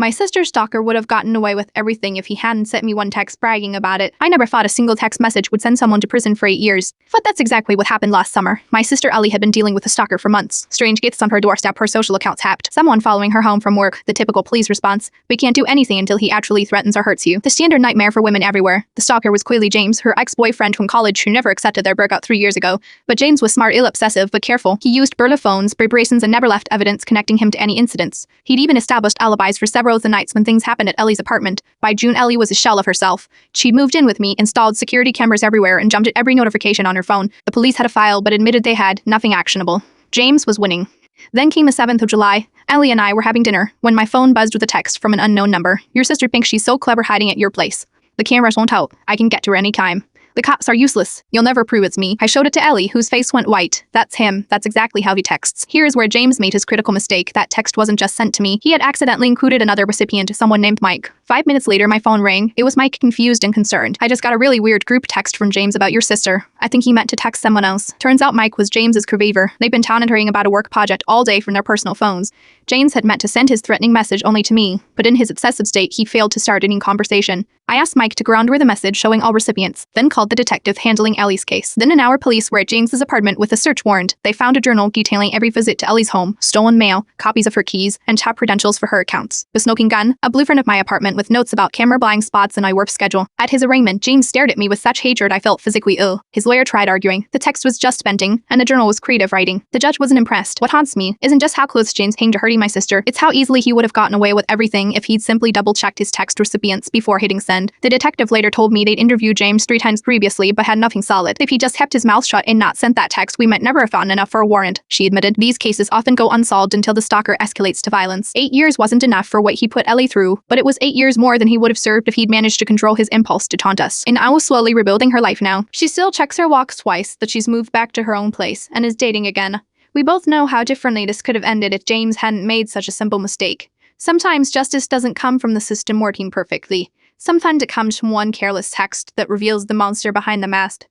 My sister's stalker would have gotten away with everything if he hadn't sent me one text bragging about it. I never thought a single text message would send someone to prison for 8 years. But that's exactly what happened last summer. My sister Ellie had been dealing with a stalker for months. Strange gifts on her doorstep, her social accounts hacked. Someone following her home from work, the typical police response. We can't do anything until he actually threatens or hurts you. The standard nightmare for women everywhere. The stalker was clearly James, her ex-boyfriend from college who never accepted their breakup 3 years ago. But James was smart, obsessive, but careful. He used burglar phones, vibrations, and never left evidence connecting him to any incidents. He'd even established alibis for several of the nights when things happened at Ellie's apartment. By June, Ellie was a shell of herself. She'd moved in with me, installed security cameras everywhere, and jumped at every notification on her phone. The police had a file, but admitted they had nothing actionable. James was winning. Then came the 7th of July. Ellie and I were having dinner when my phone buzzed with a text from an unknown number. Your sister thinks she's so clever hiding at your place. The cameras won't help. I can get to her any time. The cops are useless. You'll never prove it's me. I showed it to Ellie, whose face went white. That's him. That's exactly how he texts. Here's where James made his critical mistake. That text wasn't just sent to me. He had accidentally included another recipient, someone named Mike. 5 minutes later, my phone rang. It was Mike, confused and concerned. I just got a really weird group text from James about your sister. I think he meant to text someone else. Turns out Mike was James's curvivor. They've been monitoring about a work project all day from their personal phones. James had meant to send his threatening message only to me, but in his obsessive state, he failed to start any conversation. I asked Mike to ground the message showing all recipients, then called the detective handling Ellie's case. Then an hour police were at James's apartment with a search warrant. They found a journal detailing every visit to Ellie's home, stolen mail, copies of her keys, and top credentials for her accounts. A smoking gun, a blueprint of my apartment with notes about camera blind spots and my work schedule. At his arraignment, James stared at me with such hatred I felt physically ill. His lawyer tried arguing. The text was just venting, and the journal was creative writing. The judge wasn't impressed. What haunts me isn't just how close James came to hurting my sister, it's how easily he would have gotten away with everything if he'd simply double-checked his text recipients before hitting send. The detective later told me they'd interviewed James 3 times previously but had nothing solid. If he just kept his mouth shut and not sent that text, we might never have found enough for a warrant, she admitted. These cases often go unsolved until the stalker escalates to violence. 8 years wasn't enough for what he put Ellie through, but it was 8 years more than he would have served if he'd managed to control his impulse to taunt us. And I was slowly rebuilding her life now. She still checks her walks twice, that she's moved back to her own place, and is dating again. We both know how differently this could have ended if James hadn't made such a simple mistake. Sometimes justice doesn't come from the system working perfectly. Sometimes it comes from one careless text that reveals the monster behind the mask.